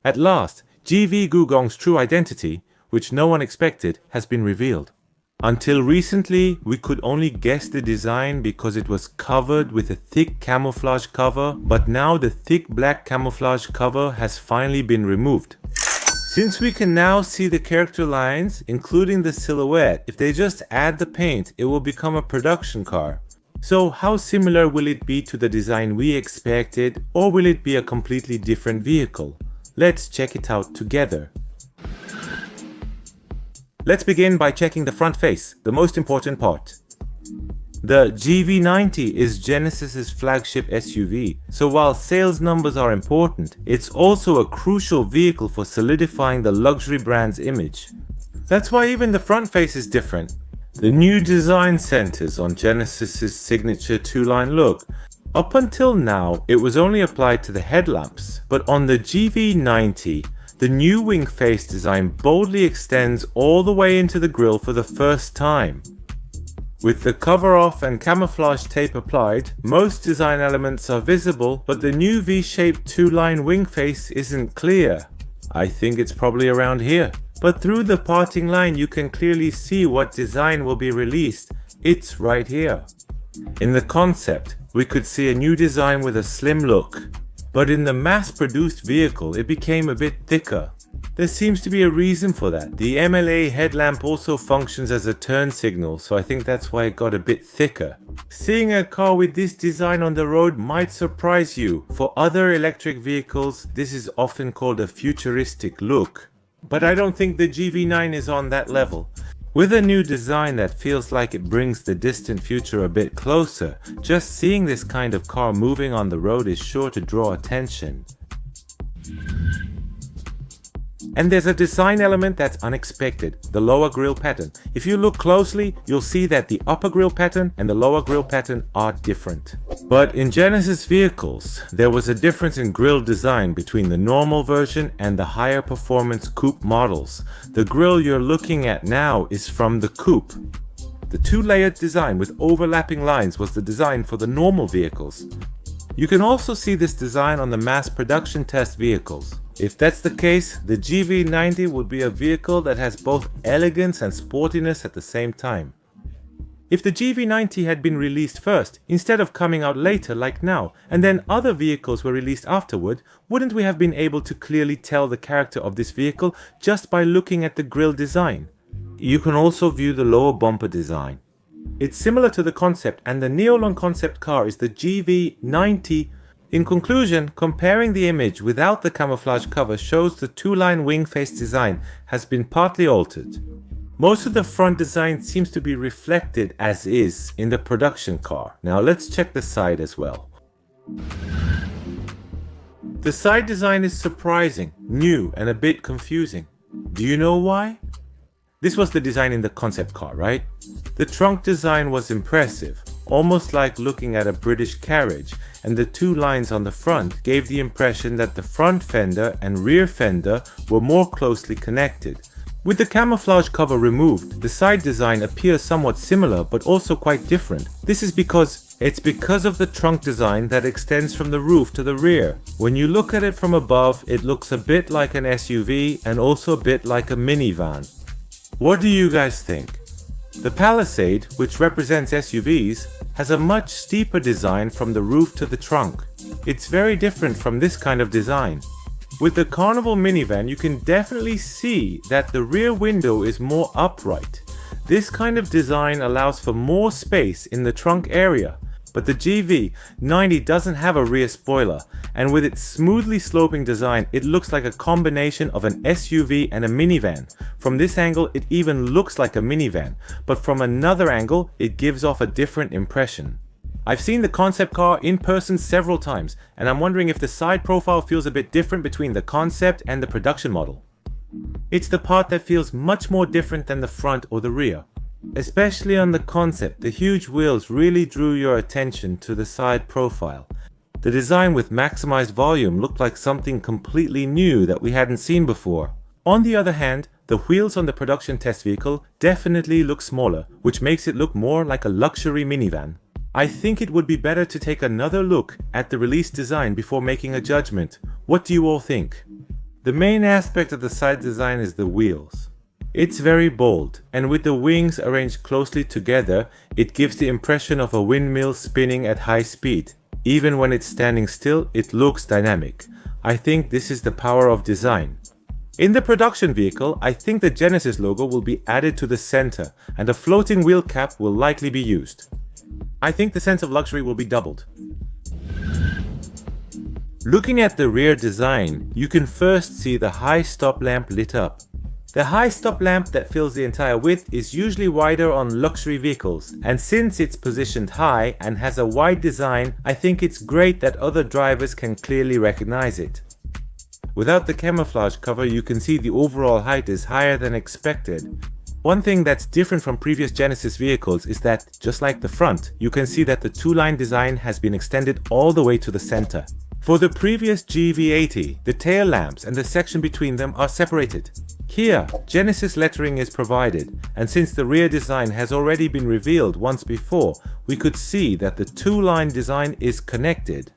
At last, GV Gugong's true identity, which no one expected, has been revealed. Until recently, we could only guess the design because it was covered with a thick camouflage cover, but now the thick black camouflage cover has finally been removed. Since we can now see the character lines, including the silhouette, if they just add the paint, it will become a production car. So how similar will it be to the design we expected, or will it be a completely different vehicle? Let's check it out together. Let's begin by checking the front face, the most important part. The GV90 is Genesis's flagship SUV, so while sales numbers are important, it's also a crucial vehicle for solidifying the luxury brand's image. That's why even the front face is different. The new design centers on Genesis's signature two-line look. Up until now, it was only applied to the headlamps, but on the GV90, the new wing face design boldly extends all the way into the grille for the first time. With the cover off and camouflage tape applied, most design elements are visible, but the new V-shaped two-line wing face isn't clear. I think it's probably around here. But through the parting line you can clearly see what design will be released. It's right here. In the concept, we could see a new design with a slim look. But in the mass-produced vehicle, it became a bit thicker. There seems to be a reason for that. The MLA headlamp also functions as a turn signal, so I think that's why it got a bit thicker. Seeing a car with this design on the road might surprise you. For other electric vehicles, this is often called a futuristic look. But I don't think the GV9 is on that level. With a new design that feels like it brings the distant future a bit closer, just seeing this kind of car moving on the road is sure to draw attention. And there's a design element that's unexpected, the lower grille pattern. If you look closely, you'll see that the upper grille pattern and the lower grille pattern are different. But in Genesis vehicles, there was a difference in grille design between the normal version and the higher performance coupe models. The grille you're looking at now is from the coupe. The two-layered design with overlapping lines was the design for the normal vehicles. You can also see this design on the mass production test vehicles. If that's the case, the GV90 would be a vehicle that has both elegance and sportiness at the same time. If the GV90 had been released first, instead of coming out later like now, and then other vehicles were released afterward, wouldn't we have been able to clearly tell the character of this vehicle just by looking at the grille design? You can also view the lower bumper design. It's similar to the concept, and the Neolon concept car is the GV90. In conclusion, comparing the image without the camouflage cover shows the two-line wing face design has been partly altered. Most of the front design seems to be reflected as is in the production car. Now let's check the side as well. The side design is surprising, new and a bit confusing. Do you know why? This was the design in the concept car, right? The trunk design was impressive, almost like looking at a British carriage, and the two lines on the front gave the impression that the front fender and rear fender were more closely connected. With the camouflage cover removed, the side design appears somewhat similar but also quite different. This is because of the trunk design that extends from the roof to the rear. When you look at it from above, it looks a bit like an SUV and also a bit like a minivan. What do you guys think? The Palisade, which represents SUVs, has a much steeper design from the roof to the trunk. It's very different from this kind of design. With the Carnival minivan, you can definitely see that the rear window is more upright. This kind of design allows for more space in the trunk area, but the GV90 doesn't have a rear spoiler, and with its smoothly sloping design, it looks like a combination of an SUV and a minivan. From this angle, it even looks like a minivan, but from another angle, it gives off a different impression. I've seen the concept car in person several times, and I'm wondering if the side profile feels a bit different between the concept and the production model. It's the part that feels much more different than the front or the rear. Especially on the concept, the huge wheels really drew your attention to the side profile. The design with maximized volume looked like something completely new that we hadn't seen before. On the other hand, the wheels on the production test vehicle definitely look smaller, which makes it look more like a luxury minivan. I think it would be better to take another look at the release design before making a judgment. What do you all think? The main aspect of the side design is the wheels. It's very bold, and with the wings arranged closely together, it gives the impression of a windmill spinning at high speed. Even when it's standing still, it looks dynamic. I think this is the power of design. In the production vehicle, I think the Genesis logo will be added to the center, and a floating wheel cap will likely be used. I think the sense of luxury will be doubled. Looking at the rear design, you can first see the high stop lamp lit up. The high stop lamp that fills the entire width is usually wider on luxury vehicles, and since it's positioned high and has a wide design, I think it's great that other drivers can clearly recognize it. Without the camouflage cover, you can see the overall height is higher than expected. One thing that's different from previous Genesis vehicles is that, just like the front, you can see that the two-line design has been extended all the way to the center. For the previous GV80, the tail lamps and the section between them are separated. Here, Genesis lettering is provided, and since the rear design has already been revealed once before, we could see that the two-line design is connected.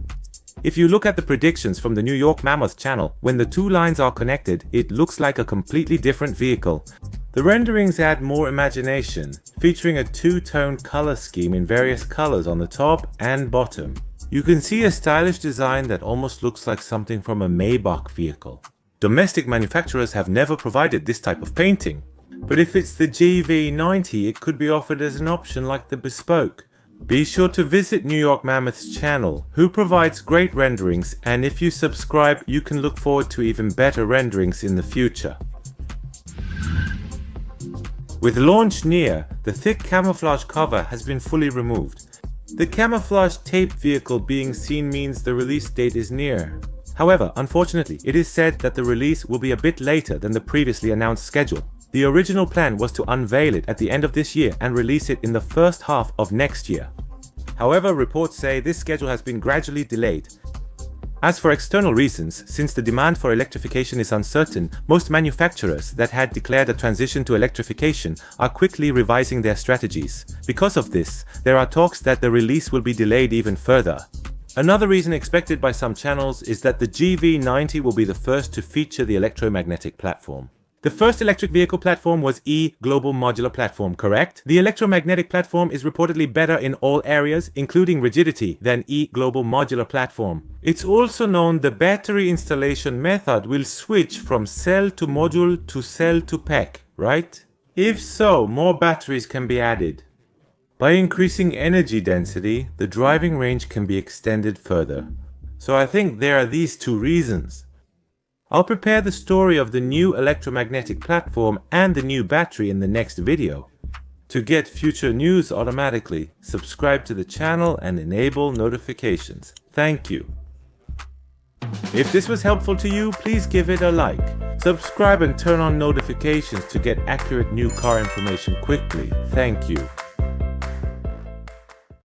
If you look at the predictions from the New York Mammoth channel, when the two lines are connected, it looks like a completely different vehicle. The renderings add more imagination, featuring a two-tone color scheme in various colors on the top and bottom. You can see a stylish design that almost looks like something from a Maybach vehicle. Domestic manufacturers have never provided this type of painting, but if it's the GV90, it could be offered as an option like the Bespoke. Be sure to visit New York Mammoth's channel, who provides great renderings, and if you subscribe, you can look forward to even better renderings in the future. With launch near, the thick camouflage cover has been fully removed. The camouflage tape vehicle being seen means the release date is near. However, unfortunately, it is said that the release will be a bit later than the previously announced schedule. The original plan was to unveil it at the end of this year and release it in the first half of next year. However, reports say this schedule has been gradually delayed. As for external reasons, since the demand for electrification is uncertain, most manufacturers that had declared a transition to electrification are quickly revising their strategies. Because of this, there are talks that the release will be delayed even further. Another reason expected by some channels is that the GV90 will be the first to feature the electromagnetic platform. The first electric vehicle platform was Global Modular Platform, correct? The electromagnetic platform is reportedly better in all areas, including rigidity, than Global Modular Platform. It's also known the battery installation method will switch from cell to module to cell to pack, right? If so, more batteries can be added. By increasing energy density, the driving range can be extended further. So I think there are these two reasons. I'll prepare the story of the new electromagnetic platform and the new battery in the next video. To get future news automatically, subscribe to the channel and enable notifications. Thank you. If this was helpful to you, please give it a like. Subscribe and turn on notifications to get accurate new car information quickly. Thank you.